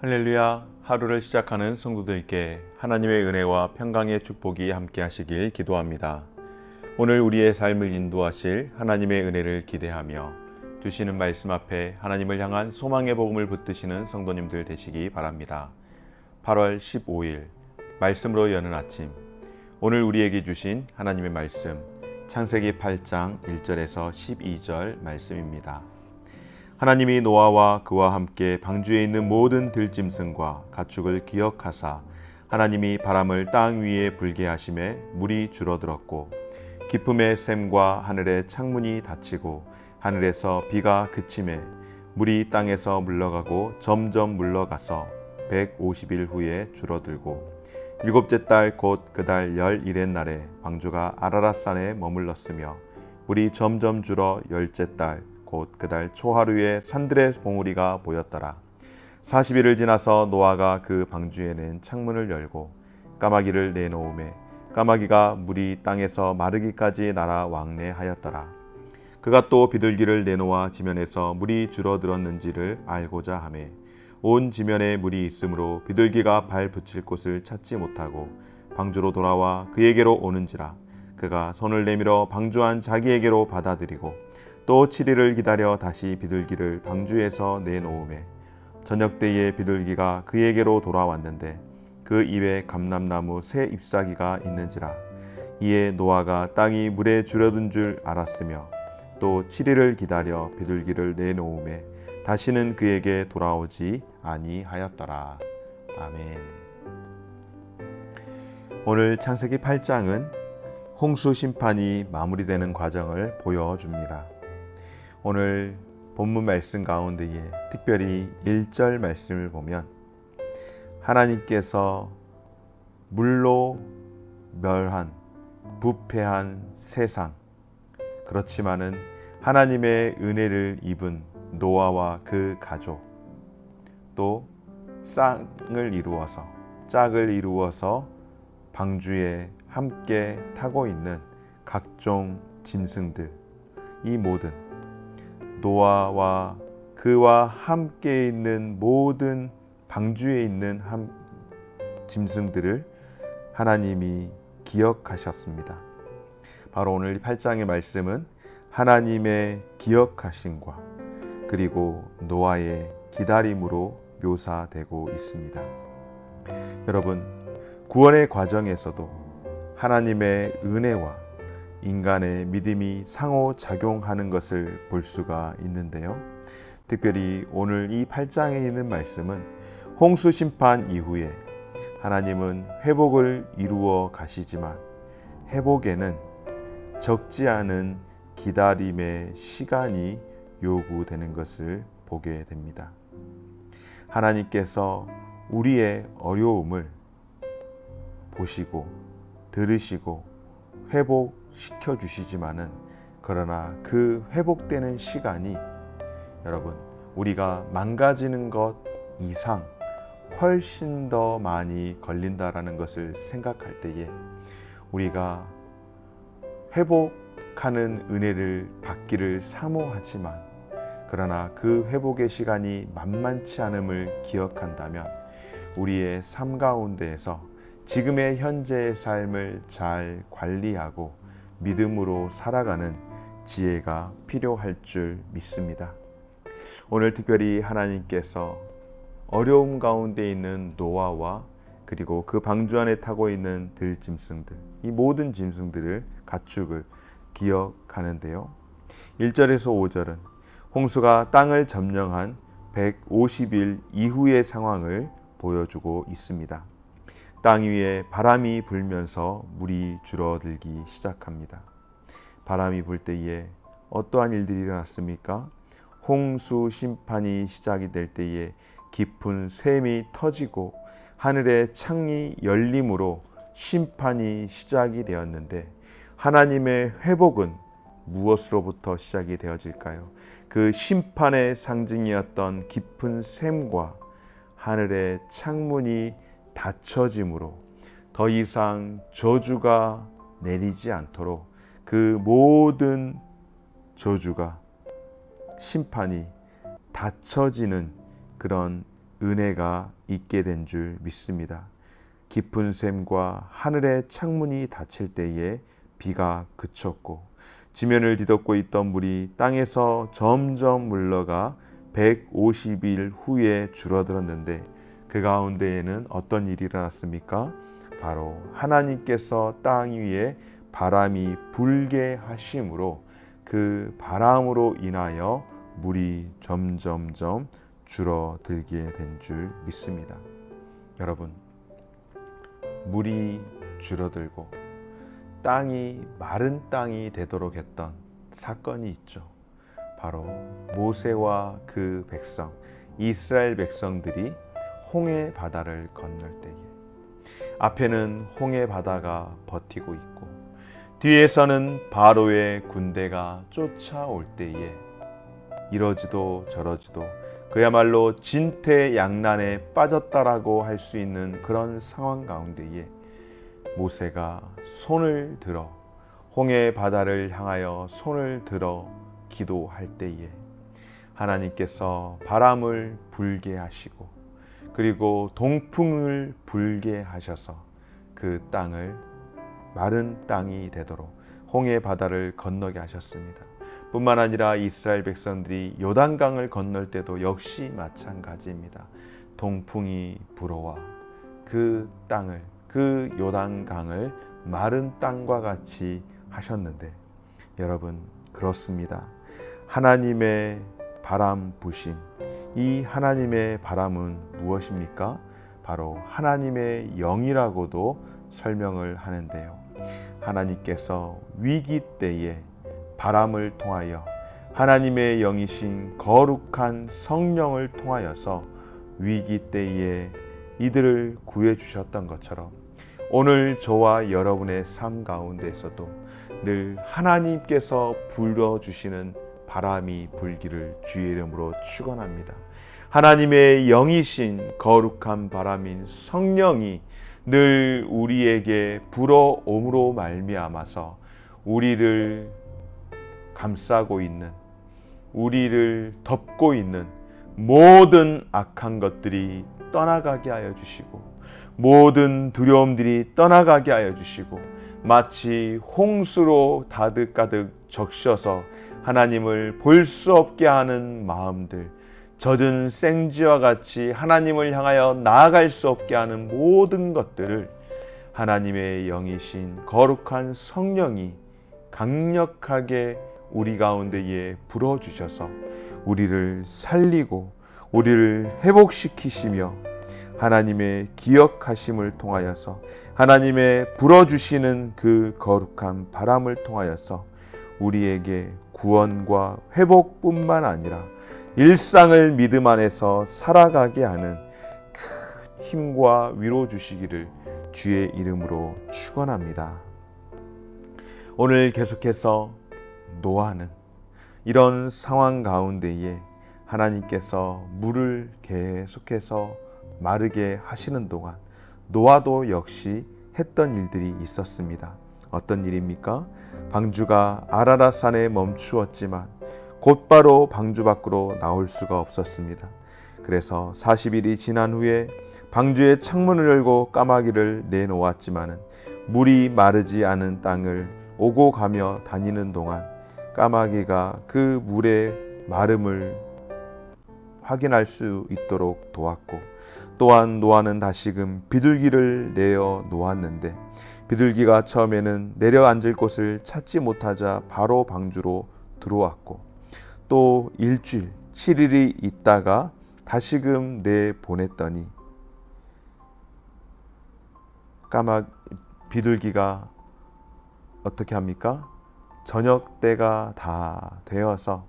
할렐루야. 하루를 시작하는 성도들께 하나님의 은혜와 평강의 축복이 함께 하시길 기도합니다. 오늘 우리의 삶을 인도하실 하나님의 은혜를 기대하며 주시는 말씀 앞에 하나님을 향한 소망의 복음을 붙드시는 성도님들 되시기 바랍니다. 8월 15일 말씀으로 여는 아침, 오늘 우리에게 주신 하나님의 말씀 창세기 8장 1절에서 12절 말씀입니다. 하나님이 노아와 그와 함께 방주에 있는 모든 들짐승과 가축을 기억하사 하나님이 바람을 땅 위에 불게 하심에 물이 줄어들었고 깊음의 샘과 하늘의 창문이 닫히고 하늘에서 비가 그침에 물이 땅에서 물러가고 점점 물러가서 150일 후에 줄어들고 일곱째 달 곧 그 달 11의 날에 방주가 아라랏산에 머물렀으며 물이 점점 줄어 열째 달 곧 그 달 초하루에 산들의 봉우리가 보였더라. 40일을 지나서 노아가 그 방주에 낸 창문을 열고 까마귀를 내놓음에 까마귀가 물이 땅에서 마르기까지 날아 왕래하였더라. 그가 또 비둘기를 내놓아 지면에서 물이 줄어들었는지를 알고자 하매 온 지면에 물이 있으므로 비둘기가 발 붙일 곳을 찾지 못하고 방주로 돌아와 그에게로 오는지라. 그가 손을 내밀어 방주 안 자기에게로 받아들이고 또 7일을 기다려 다시 비둘기를 방주에서 내놓음에 저녁 때에 비둘기가 그에게로 돌아왔는데 그 입에 감람나무 새 잎사귀가 있는지라. 이에 노아가 땅이 물에 줄어든 줄 알았으며 또 7일을 기다려 비둘기를 내놓음에 다시는 그에게 돌아오지 아니하였더라. 아멘. 오늘 창세기 8장은 홍수 심판이 마무리되는 과정을 보여줍니다. 오늘 본문 말씀 가운데에 특별히 1절 말씀을 보면 하나님께서 물로 멸한 부패한 세상, 그렇지만은 하나님의 은혜를 입은 노아와 그 가족, 또 짝을 이루어서 방주에 함께 타고 있는 각종 짐승들, 이 모든 노아와 그와 함께 있는 모든 방주에 있는 짐승들을 하나님이 기억하셨습니다. 바로 오늘 8장의 말씀은 하나님의 기억하심과 그리고 노아의 기다림으로 묘사되고 있습니다. 여러분, 구원의 과정에서도 하나님의 은혜와 인간의 믿음이 상호작용하는 것을 볼 수가 있는데요. 특별히 오늘 이 8장에 있는 말씀은 홍수 심판 이후에 하나님은 회복을 이루어 가시지만 회복에는 적지 않은 기다림의 시간이 요구되는 것을 보게 됩니다. 하나님께서 우리의 어려움을 보시고 들으시고 회복시켜 주시지만은 그러나 그 회복되는 시간이 여러분, 우리가 망가지는 것 이상 훨씬 더 많이 걸린다라는 것을 생각할 때에 우리가 회복하는 은혜를 받기를 사모하지만 그러나 그 회복의 시간이 만만치 않음을 기억한다면 우리의 삶 가운데에서 지금의 현재의 삶을 잘 관리하고 믿음으로 살아가는 지혜가 필요할 줄 믿습니다. 오늘 특별히 하나님께서 어려움 가운데 있는 노아와 그리고 그 방주 안에 타고 있는 들짐승들, 이 모든 짐승들을 가축을 기억하는데요. 1절에서 5절은 홍수가 땅을 점령한 150일 이후의 상황을 보여주고 있습니다. 땅 위에 바람이 불면서 물이 줄어들기 시작합니다. 바람이 불 때에 어떠한 일들이 일어났습니까? 홍수 심판이 시작이 될 때에 깊은 샘이 터지고 하늘의 창이 열림으로 심판이 시작이 되었는데 하나님의 회복은 무엇으로부터 시작이 되어질까요? 그 심판의 상징이었던 깊은 샘과 하늘의 창문이 닫혀짐으로 더 이상 저주가 내리지 않도록 그 모든 저주가 심판이 닫혀지는 그런 은혜가 있게 된 줄 믿습니다. 깊은 샘과 하늘의 창문이 닫힐 때에 비가 그쳤고 지면을 뒤덮고 있던 물이 땅에서 점점 물러가 150일 후에 줄어들었는데 그 가운데에는 어떤 일이 일어났습니까? 바로 하나님께서 땅 위에 바람이 불게 하심으로 그 바람으로 인하여 물이 점점점 줄어들게 된 줄 믿습니다. 여러분, 물이 줄어들고 땅이 마른 땅이 되도록 했던 사건이 있죠. 바로 모세와 그 백성, 이스라엘 백성들이 홍해 바다를 건널 때에 앞에는 홍해 바다가 버티고 있고 뒤에서는 바로의 군대가 쫓아올 때에 이러지도 저러지도 그야말로 진퇴양난에 빠졌다라고 할 수 있는 그런 상황 가운데에 모세가 손을 들어 홍해 바다를 향하여 손을 들어 기도할 때에 하나님께서 바람을 불게 하시고 그리고 동풍을 불게 하셔서 그 땅을 마른 땅이 되도록 홍해 바다를 건너게 하셨습니다. 뿐만 아니라 이스라엘 백성들이 요단강을 건널 때도 역시 마찬가지입니다. 동풍이 불어와 그 땅을, 그 요단강을 마른 땅과 같이 하셨는데 여러분, 그렇습니다. 하나님의 바람 부심, 이 하나님의 바람은 무엇입니까? 바로 하나님의 영이라고도 설명을 하는데요. 하나님께서 위기 때에 바람을 통하여 하나님의 영이신 거룩한 성령을 통하여서 위기 때에 이들을 구해 주셨던 것처럼 오늘 저와 여러분의 삶 가운데에서도 늘 하나님께서 불어주시는 바람이 불기를 주의 이름으로 축원합니다. 하나님의 영이신 거룩한 바람인 성령이 늘 우리에게 불어옴으로 말미암아서 우리를 감싸고 있는, 우리를 덮고 있는 모든 악한 것들이 떠나가게 하여 주시고 모든 두려움들이 떠나가게 하여 주시고 마치 홍수로 가득 적셔서 하나님을 볼 수 없게 하는 마음들, 젖은 생쥐와 같이 하나님을 향하여 나아갈 수 없게 하는 모든 것들을 하나님의 영이신 거룩한 성령이 강력하게 우리 가운데에 불어주셔서 우리를 살리고 우리를 회복시키시며 하나님의 기억하심을 통하여서 하나님의 불어주시는 그 거룩한 바람을 통하여서 우리에게 구원과 회복뿐만 아니라 일상을 믿음 안에서 살아가게 하는 큰 힘과 위로 주시기를 주의 이름으로 축원합니다. 오늘 계속해서 노아는 이런 상황 가운데에 하나님께서 물을 계속해서 마르게 하시는 동안 노아도 역시 했던 일들이 있었습니다. 어떤 일입니까? 방주가 아라랏산에 멈추었지만 곧바로 방주 밖으로 나올 수가 없었습니다. 그래서 40일이 지난 후에 방주의 창문을 열고 까마귀를 내놓았지만 물이 마르지 않은 땅을 오고 가며 다니는 동안 까마귀가 그 물의 마름을 확인할 수 있도록 도왔고 또한 노아는 다시금 비둘기를 내어 놓았는데 비둘기가 처음에는 내려앉을 곳을 찾지 못하자 바로 방주로 들어왔고 또 일주일 7일이 있다가 다시금 내보냈더니 비둘기가 어떻게 합니까? 저녁 때가 다 되어서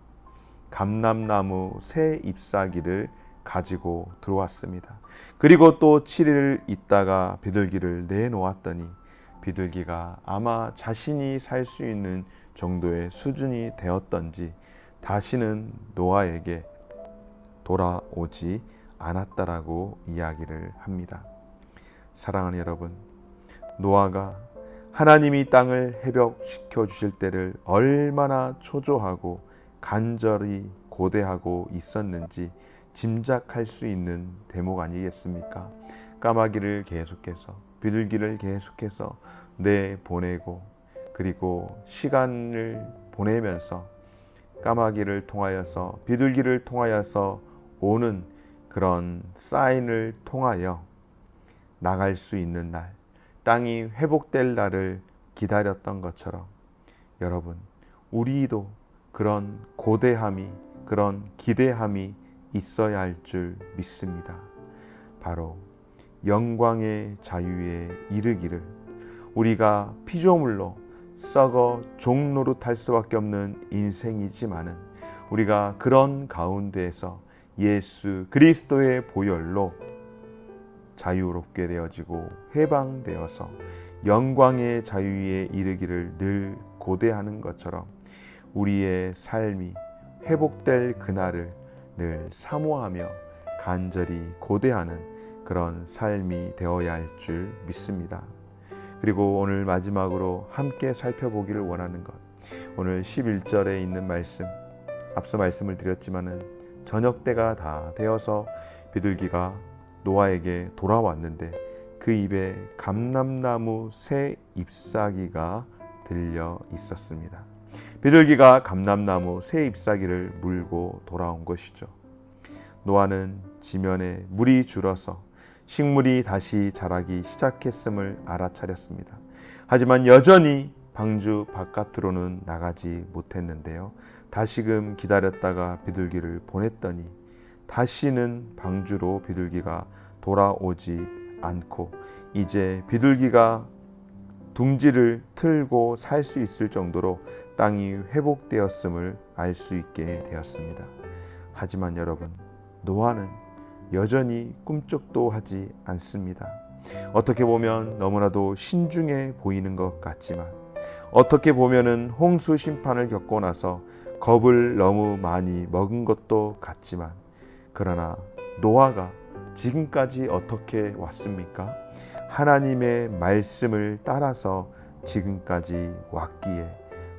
감람나무 새 잎사귀를 가지고 들어왔습니다. 그리고 또 7일 있다가 비둘기를 내놓았더니 비둘기가 아마 자신이 살 수 있는 정도의 수준이 되었던지 다시는 노아에게 돌아오지 않았다라고 이야기를 합니다. 사랑하는 여러분, 노아가 하나님이 땅을 회복시켜 주실 때를 얼마나 초조하고 간절히 고대하고 있었는지 짐작할 수 있는 대목 아니겠습니까? 까마귀를 계속해서, 비둘기를 계속해서 내보내고, 그리고 시간을 보내면서 까마귀를 통하여서, 비둘기를 통하여서 오는 그런 사인을 통하여 나갈 수 있는 날, 땅이 회복될 날을 기다렸던 것처럼 여러분, 우리도 그런 고대함이, 그런 기대함이 있어야 할 줄 믿습니다. 바로 영광의 자유에 이르기를, 우리가 피조물로 썩어 종노릇할 수밖에 없는 인생이지만은 우리가 그런 가운데에서 예수 그리스도의 보혈로 자유롭게 되어지고 해방되어서 영광의 자유에 이르기를 늘 고대하는 것처럼 우리의 삶이 회복될 그날을 늘 사모하며 간절히 고대하는 그런 삶이 되어야 할 줄 믿습니다. 그리고 오늘 마지막으로 함께 살펴보기를 원하는 것, 오늘 11절에 있는 말씀, 앞서 말씀을 드렸지만은 저녁 때가 다 되어서 비둘기가 노아에게 돌아왔는데 그 입에 감람나무 새 잎사귀가 들려 있었습니다. 비둘기가 감람나무 새 잎사귀를 물고 돌아온 것이죠. 노아는 지면에 물이 줄어서 식물이 다시 자라기 시작했음을 알아차렸습니다. 하지만 여전히 방주 바깥으로는 나가지 못했는데요. 다시금 기다렸다가 비둘기를 보냈더니 다시는 방주로 비둘기가 돌아오지 않고 이제 비둘기가 둥지를 틀고 살 수 있을 정도로 땅이 회복되었음을 알 수 있게 되었습니다. 하지만 여러분, 노아는 여전히 꿈쩍도 하지 않습니다. 어떻게 보면 너무나도 신중해 보이는 것 같지만, 어떻게 보면은 홍수 심판을 겪고 나서 겁을 너무 많이 먹은 것도 같지만, 그러나 노아가 지금까지 어떻게 왔습니까? 하나님의 말씀을 따라서 지금까지 왔기에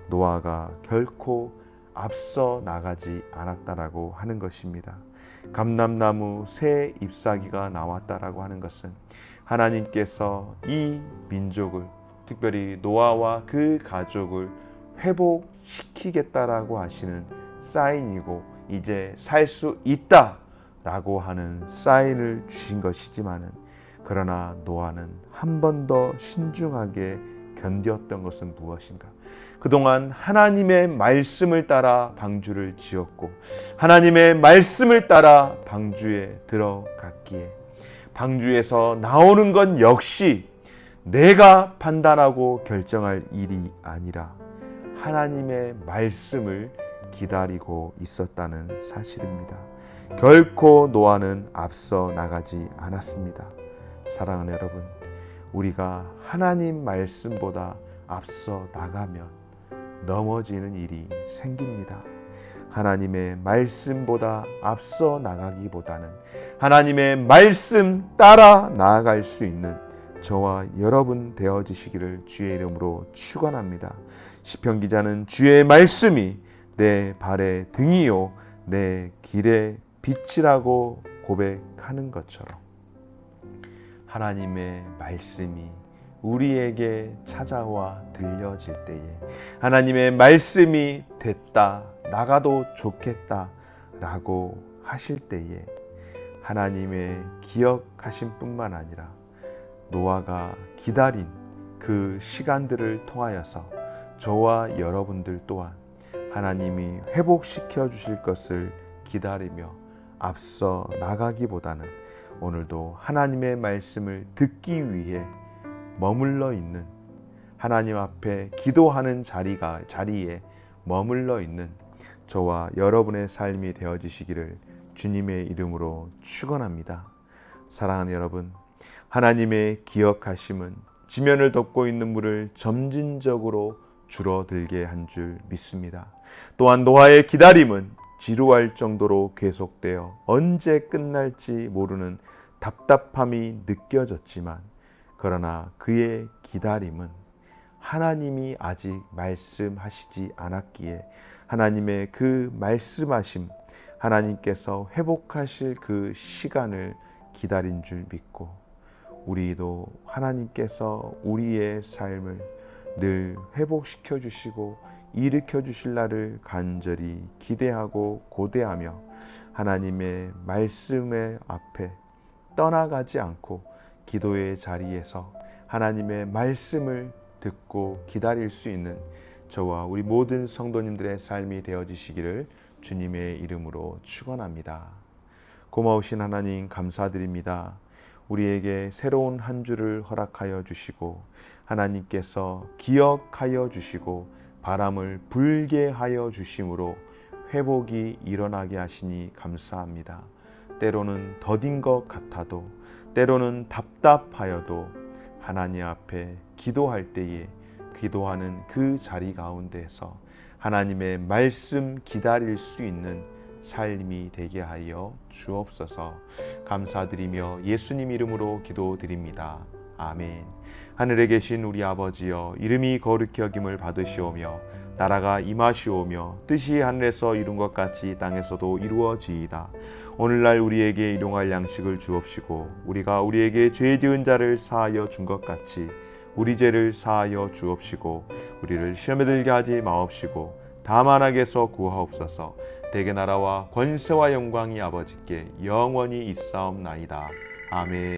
노아가 결코 앞서 나가지 않았다라고 하는 것입니다. 감람나무 새 잎사귀가 나왔다라고 하는 것은 하나님께서 이 민족을, 특별히 노아와 그 가족을 회복시키겠다라고 하시는 사인이고, 이제 살 수 있다라고 하는 사인을 주신 것이지만은, 그러나 노아는 한 번 더 신중하게 견뎠던 것은 무엇인가? 그동안 하나님의 말씀을 따라 방주를 지었고 하나님의 말씀을 따라 방주에 들어갔기에 방주에서 나오는 건 역시 내가 판단하고 결정할 일이 아니라 하나님의 말씀을 기다리고 있었다는 사실입니다. 결코 노아는 앞서 나가지 않았습니다. 사랑하는 여러분, 우리가 하나님 말씀보다 앞서 나가면 넘어지는 일이 생깁니다. 하나님의 말씀보다 앞서 나가기보다는 하나님의 말씀 따라 나아갈 수 있는 저와 여러분 되어지시기를 주의 이름으로 축원합니다. 시편 기자는 주의 말씀이 내 발의 등이요 내 길의 빛이라고 고백하는 것처럼 하나님의 말씀이 우리에게 찾아와 들려질 때에, 하나님의 말씀이 됐다, 나가도 좋겠다 라고 하실 때에 하나님의 기억하심 뿐만 아니라 노아가 기다린 그 시간들을 통하여서 저와 여러분들 또한 하나님이 회복시켜 주실 것을 기다리며 앞서 나가기보다는 오늘도 하나님의 말씀을 듣기 위해 머물러 있는, 하나님 앞에 기도하는 자리에 머물러 있는 저와 여러분의 삶이 되어지시기를 주님의 이름으로 축원합니다. 사랑하는 여러분, 하나님의 기억하심은 지면을 덮고 있는 물을 점진적으로 줄어들게 한 줄 믿습니다. 또한 노아의 기다림은 지루할 정도로 계속되어 언제 끝날지 모르는 답답함이 느껴졌지만, 그러나 그의 기다림은 하나님이 아직 말씀하시지 않았기에 하나님의 그 말씀하심, 하나님께서 회복하실 그 시간을 기다린 줄 믿고 우리도 하나님께서 우리의 삶을 늘 회복시켜 주시고 일으켜 주실 날을 간절히 기대하고 고대하며 하나님의 말씀의 앞에 떠나가지 않고 기도의 자리에서 하나님의 말씀을 듣고 기다릴 수 있는 저와 우리 모든 성도님들의 삶이 되어지시기를 주님의 이름으로 축원합니다. 고마우신 하나님 감사드립니다. 우리에게 새로운 한 주를 허락하여 주시고 하나님께서 기억하여 주시고 바람을 불게 하여 주심으로 회복이 일어나게 하시니 감사합니다. 때로는 더딘 것 같아도 때로는 답답하여도 하나님 앞에 기도할 때에 기도하는 그 자리 가운데서 하나님의 말씀 기다릴 수 있는 삶이 되게 하여 주옵소서. 감사드리며 예수님 이름으로 기도드립니다. 아멘. 하늘에 계신 우리 아버지여, 이름이 거룩히 여김을 받으시오며 나라가 임하시오며 뜻이 하늘에서 이룬 것 같이 땅에서도 이루어지이다. 오늘날 우리에게 일용할 양식을 주옵시고 우리가 우리에게 죄 지은 자를 사하여 준 것 같이 우리 죄를 사하여 주옵시고 우리를 시험에 들게 하지 마옵시고 다만 악에서 구하옵소서. 대개 나라와 권세와 영광이 아버지께 영원히 있사옵나이다. 아멘.